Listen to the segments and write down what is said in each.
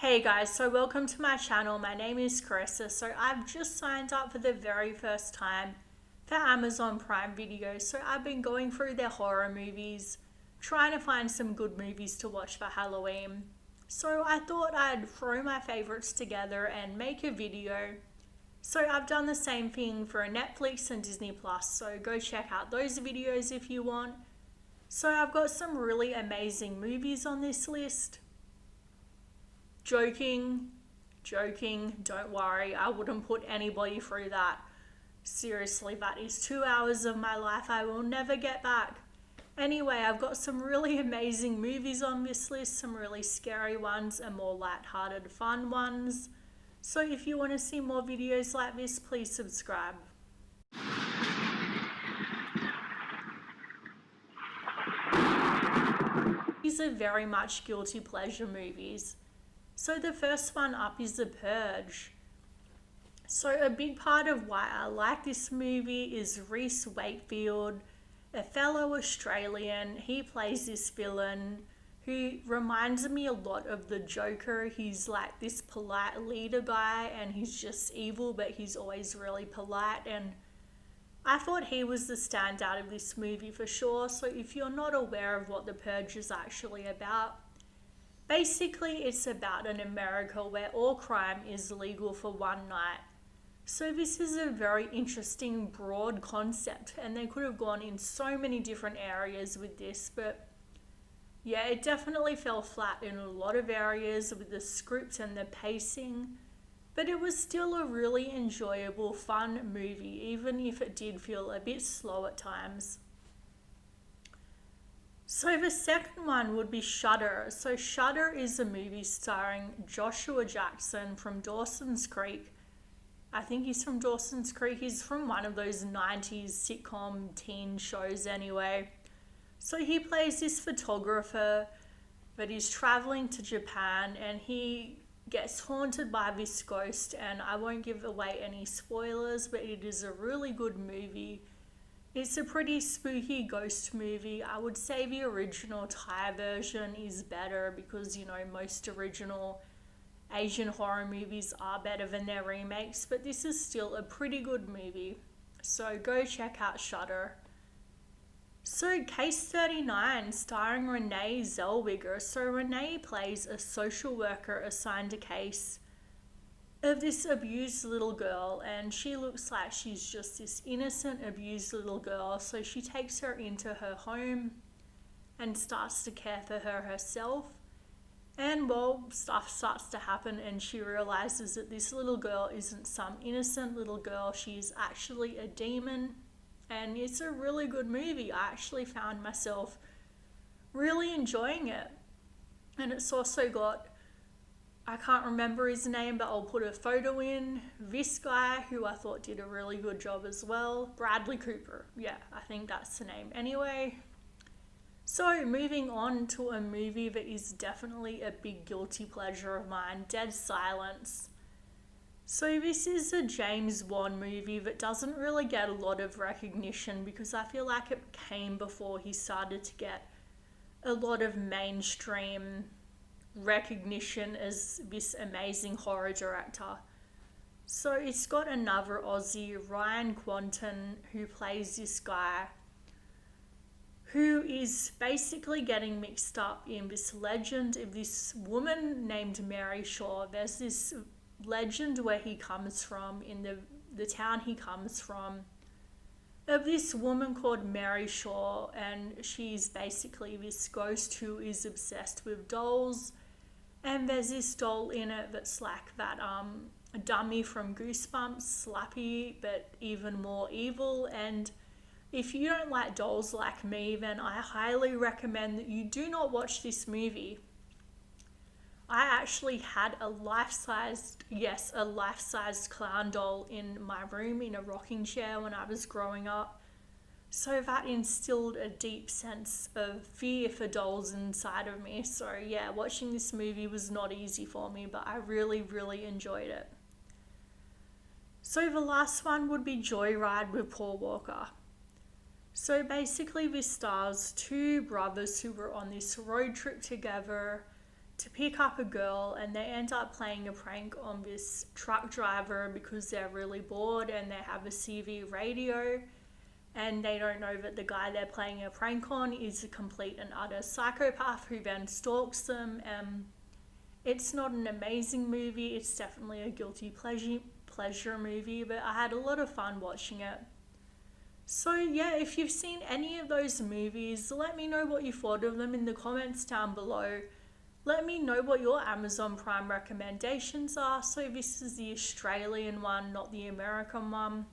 Hey guys, so welcome to my channel. My name is Carissa. So I've just signed up for the very first time for Amazon Prime Video. So I've been going through their horror movies, trying to find some good movies to watch for Halloween. So I thought I'd throw my favorites together and make a video. So I've done the same thing for Netflix and Disney Plus. So go check out those videos if you want. So I've got some really amazing movies on this list. Joking, don't worry, I wouldn't put anybody through that. Seriously, that is 2 hours of my life I will never get back. Anyway, I've got some really amazing movies on this list, some really scary ones and more light-hearted fun ones. So if you want to see more videos like this, please subscribe. These are very much guilty pleasure movies. So the first one up is The Purge. So a big part of why I like this movie is Reese Wakefield, a fellow Australian. He plays this villain who reminds me a lot of the Joker. He's like this polite leader guy and he's just evil, but he's always really polite. And I thought he was the standout of this movie for sure. So if you're not aware of what The Purge is actually about, basically, it's about an America where all crime is legal for one night. So this is a very interesting, broad concept, and they could have gone in so many different areas with this, but yeah, it definitely fell flat in a lot of areas with the script and the pacing, but it was still a really enjoyable, fun movie, even if it did feel a bit slow at times. So the second one would be Shudder. So Shudder is a movie starring Joshua Jackson from Dawson's Creek. I think he's from Dawson's Creek. He's from one of those 90s sitcom teen shows anyway. So he plays this photographer that is traveling to Japan and he gets haunted by this ghost, and I won't give away any spoilers, but it is a really good movie. It's a pretty spooky ghost movie. I would say the original Thai version is better because, most original Asian horror movies are better than their remakes, but this is still a pretty good movie. So go check out Shudder. So Case 39, starring Renee Zellweger. So Renee plays a social worker assigned a case of this abused little girl, and she looks like she's just this innocent abused little girl. So she takes her into her home and starts to care for her herself, and stuff starts to happen and she realizes that this little girl isn't some innocent little girl, she's actually a demon. And it's a really good movie. I actually found myself really enjoying it, and it's also got, I can't remember his name, but I'll put a photo in. This guy, who I thought did a really good job as well. Bradley Cooper. Yeah, I think that's the name. Anyway, so moving on to a movie that is definitely a big guilty pleasure of mine, Dead Silence. So this is a James Bond movie that doesn't really get a lot of recognition because I feel like it came before he started to get a lot of mainstream recognition as this amazing horror director. So it's got another Aussie, Ryan Quanten, who plays this guy who is basically getting mixed up in this legend of this woman named Mary Shaw. There's this legend where he comes from, in the town he comes from, of this woman called Mary Shaw, and she's basically this ghost who is obsessed with dolls. And there's this doll in it that's like that dummy from Goosebumps, Slappy, but even more evil. And if you don't like dolls like me, then I highly recommend that you do not watch this movie. I actually had a life-sized clown doll in my room in a rocking chair when I was growing up. So that instilled a deep sense of fear for dolls inside of me. So yeah, watching this movie was not easy for me, but I really, really enjoyed it. So the last one would be Joyride with Paul Walker. So basically this stars two brothers who were on this road trip together to pick up a girl, and they end up playing a prank on this truck driver because they're really bored and they have a CV radio, and they don't know that the guy they're playing a prank on is a complete and utter psychopath who then stalks them. It's not an amazing movie, it's definitely a guilty pleasure movie, but I had a lot of fun watching it. So yeah, if you've seen any of those movies, let me know what you thought of them in the comments down below. Let me know what your Amazon Prime recommendations are. So this is the Australian one, not the American one.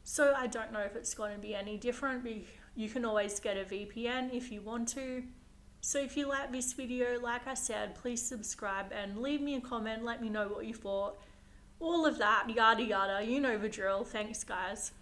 So I don't know if it's going to be any different. You can always get a VPN if you want to. So if you like this video, like I said, please subscribe and leave me a comment. Let me know what you thought. All of that, yada yada, you know the drill. Thanks guys.